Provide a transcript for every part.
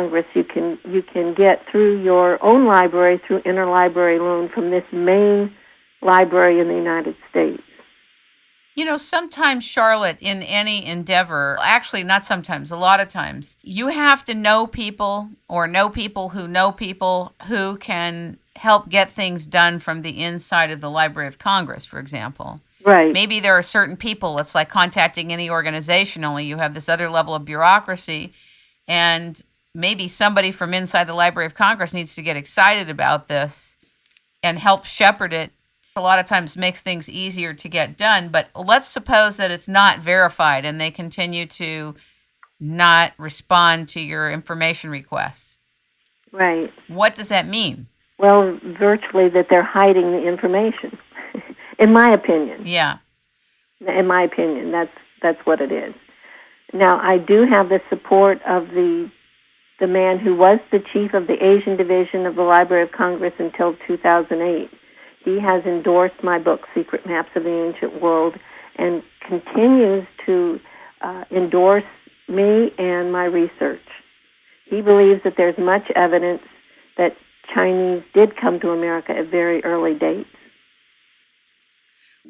Congress you can get through your own library through interlibrary loan from this main library in the United States. You know, sometimes, Charlotte, in any endeavor, actually not sometimes, a lot of times, you have to know people or know people who can help get things done from the inside of the Library of Congress, for example. Right. Maybe there are certain people, it's like contacting any organization, only you have this other level of bureaucracy, and maybe somebody from inside the Library of Congress needs to get excited about this and help shepherd it. A lot of times makes things easier to get done, but let's suppose that it's not verified and they continue to not respond to your information requests. Right. What does that mean? Well, virtually that they're hiding the information, in my opinion. Yeah. In my opinion, that's what it is. Now, I do have the support of the man who was the chief of the Asian Division of the Library of Congress until 2008. He has endorsed my book, Secret Maps of the Ancient World, and continues to endorse me and my research. He believes that there's much evidence that Chinese did come to America at very early dates.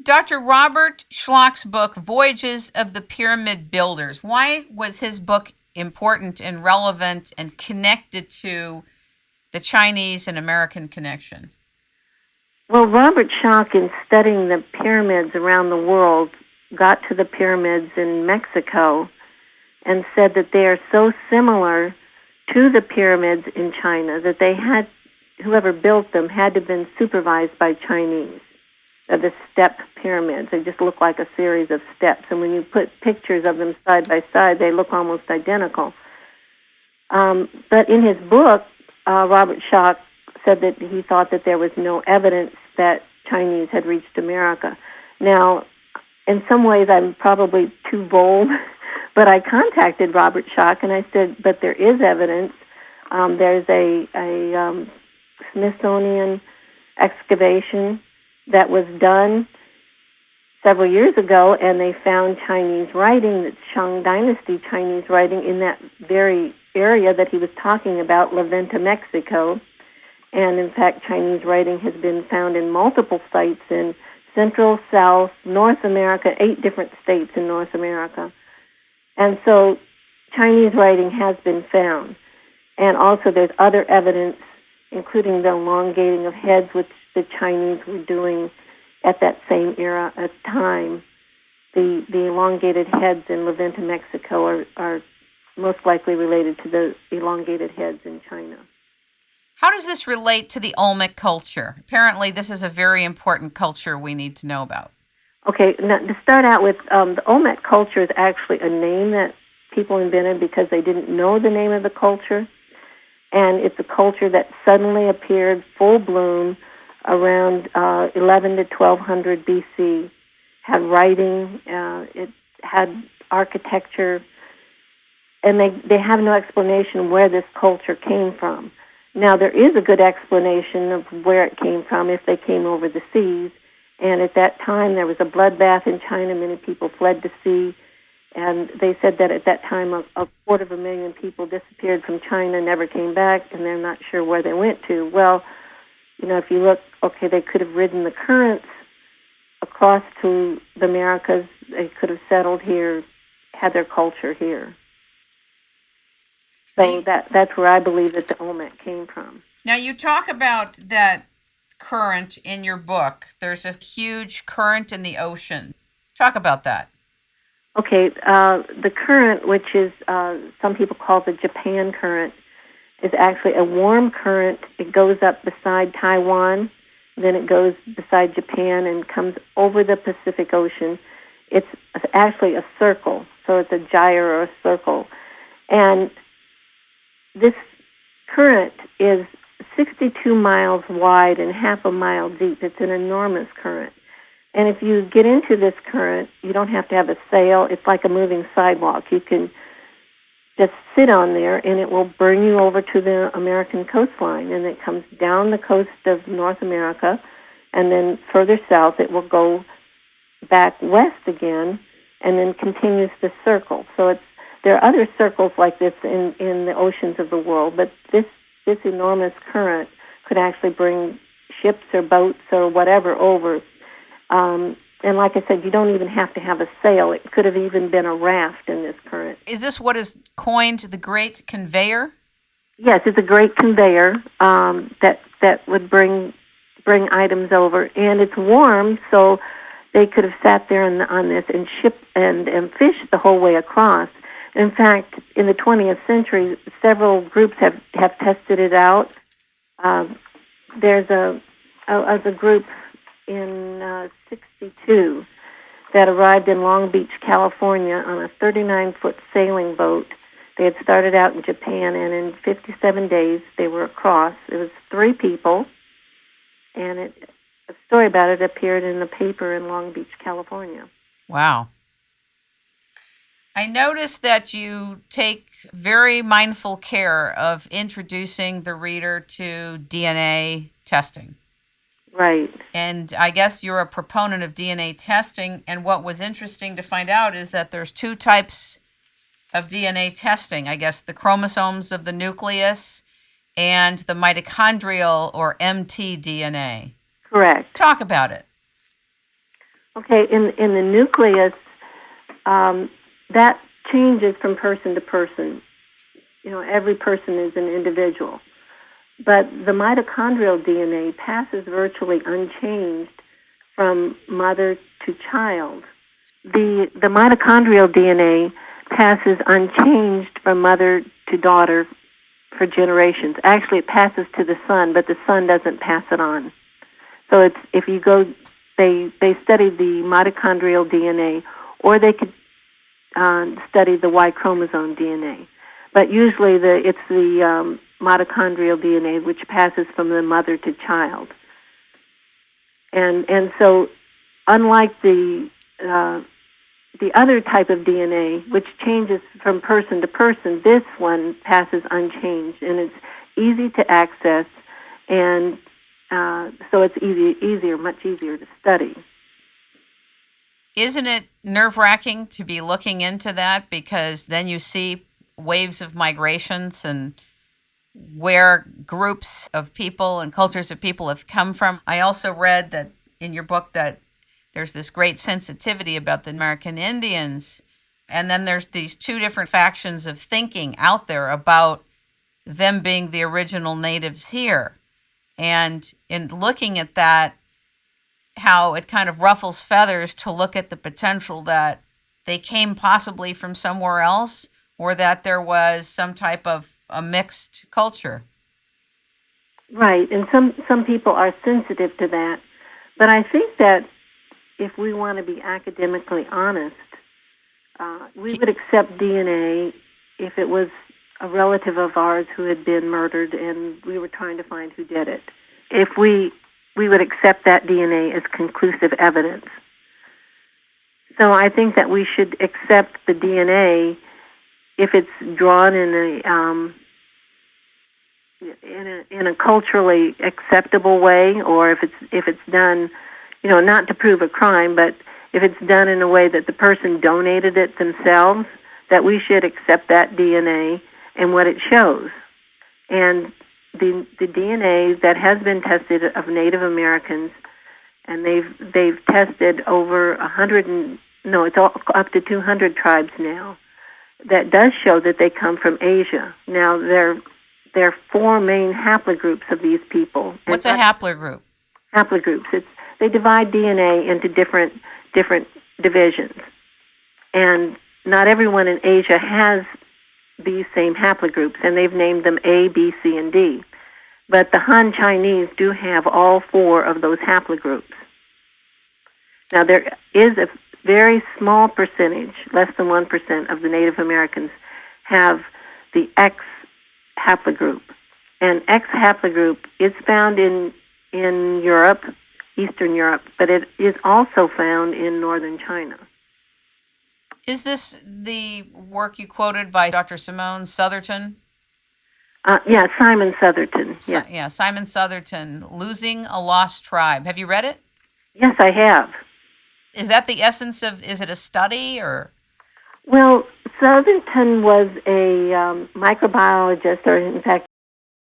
Dr. Robert Schlock's book, Voyages of the Pyramid Builders, why was his book important and relevant and connected to the Chinese and American connection? Well, Robert Schock, in studying the pyramids around the world, got to the pyramids in Mexico and said that they are so similar to the pyramids in China that whoever built them had to have been supervised by Chinese. The step pyramids, they just look like a series of steps, and when you put pictures of them side by side, they look almost identical. But in his book, Robert Schock said that he thought that there was no evidence that Chinese had reached America. Now, in some ways, I'm probably too bold, but I contacted Robert Schock and I said, but there is evidence. There's a Smithsonian excavation that was done several years ago, and they found Chinese writing, that's Shang Dynasty Chinese writing, in that very area that he was talking about, La Venta, Mexico. And in fact, Chinese writing has been found in multiple sites in Central, South, North America, 8 different states in North America. And so Chinese writing has been found. And also there's other evidence, including the elongating of heads, which the Chinese were doing at that same era at time. The elongated heads in La Venta, Mexico are most likely related to the elongated heads in China. How does this relate to the Olmec culture? Apparently, this is a very important culture we need to know about. Okay, now to start out with, the Olmec culture is actually a name that people invented because they didn't know the name of the culture. And it's a culture that suddenly appeared full bloom around 11 to 1200 BC, had writing, it had architecture, and they have no explanation where this culture came from. Now, there is a good explanation of where it came from if they came over the seas, and at that time there was a bloodbath in China. Many people fled to sea, and they said that at that time a 250,000 people disappeared from China, never came back, and they're not sure where they went to. Well, you know, if you look, okay, they could have ridden the currents across to the Americas. They could have settled here, had their culture here. So that's where I believe that the Olmec came from. Now, you talk about that current in your book. There's a huge current in the ocean. Talk about that. Okay, the current, which is some people call the Japan current, is actually a warm current. It goes up beside Taiwan, then it goes beside Japan and comes over the Pacific Ocean. It's actually a circle, so it's a gyre or a circle. And this current is 62 miles wide and half a mile deep. It's an enormous current. And if you get into this current, you don't have to have a sail. It's like a moving sidewalk. You can just sit on there, and it will bring you over to the American coastline. And it comes down the coast of North America, and then further south it will go back west again, and then continues the circle. So it's There are other circles like this in the oceans of the world, but this enormous current could actually bring ships or boats or whatever over. And like I said, you don't even have to have a sail. It could have even been a raft in this current. Is this what is coined the Great Conveyor? Yes, it's a great conveyor that would bring items over, and it's warm, so they could have sat there on this and shipped and fished the whole way across. In fact, in the 20th century, several groups have tested it out. There's a group in 62 that arrived in Long Beach, California on a 39-foot sailing boat. They had started out in Japan, and in 57 days they were across. It was 3 people, and a story about it appeared in the paper in Long Beach, California. Wow. I noticed that you take very mindful care of introducing the reader to DNA testing. Right. And I guess you're a proponent of DNA testing, and what was interesting to find out is that there's 2 types of DNA testing. I guess the chromosomes of the nucleus and the mitochondrial or mtDNA. Correct. Talk about it. Okay, in the nucleus, that changes from person to person. Every person is an individual. But the mitochondrial DNA passes virtually unchanged from mother to child. The mitochondrial DNA passes unchanged from mother to daughter for generations. Actually, it passes to the son, but the son doesn't pass it on. So if you go, they study the mitochondrial DNA, or they could study the Y chromosome DNA. But usually it's the mitochondrial DNA which passes from the mother to child. And so, unlike the other type of DNA, which changes from person to person, this one passes unchanged, and it's easy to access, and so it's much easier to study. Isn't it nerve-wracking to be looking into that, because then you see waves of migrations and where groups of people and cultures of people have come from? I also read that in your book that there's this great sensitivity about the American Indians, and then there's these 2 different factions of thinking out there about them being the original natives here. And in looking at that, how it kind of ruffles feathers to look at the potential that they came possibly from somewhere else, or that there was some type of a mixed culture. Right, and some people are sensitive to that. But I think that if we want to be academically honest, we would accept DNA if it was a relative of ours who had been murdered and we were trying to find who did it. If we would accept that DNA as conclusive evidence. So I think that we should accept the DNA if it's drawn in a culturally acceptable way, or if it's done, not to prove a crime, but if it's done in a way that the person donated it themselves, that we should accept that DNA and what it shows. And the DNA that has been tested of Native Americans, and they've tested over it's up to 200 tribes now, that does show that they come from Asia. Now, there are 4 main haplogroups of these people. What's a haplogroup? Haplogroups. They divide DNA into different divisions. And not everyone in Asia has these same haplogroups, and they've named them A, B, C, and D. But the Han Chinese do have all 4 of those haplogroups. Now, there is a very small percentage, less than 1% of the Native Americans have the X haplogroup. And X haplogroup is found in Europe, Eastern Europe, but it is also found in northern China. Is this the work you quoted by Dr. Simone Southerton? Yeah, Simon Southerton. Yeah, Simon Southerton, Losing a Lost Tribe. Have you read it? Yes, I have. Is that the essence of, is it a study or? Well, Southerton was a microbiologist, or in fact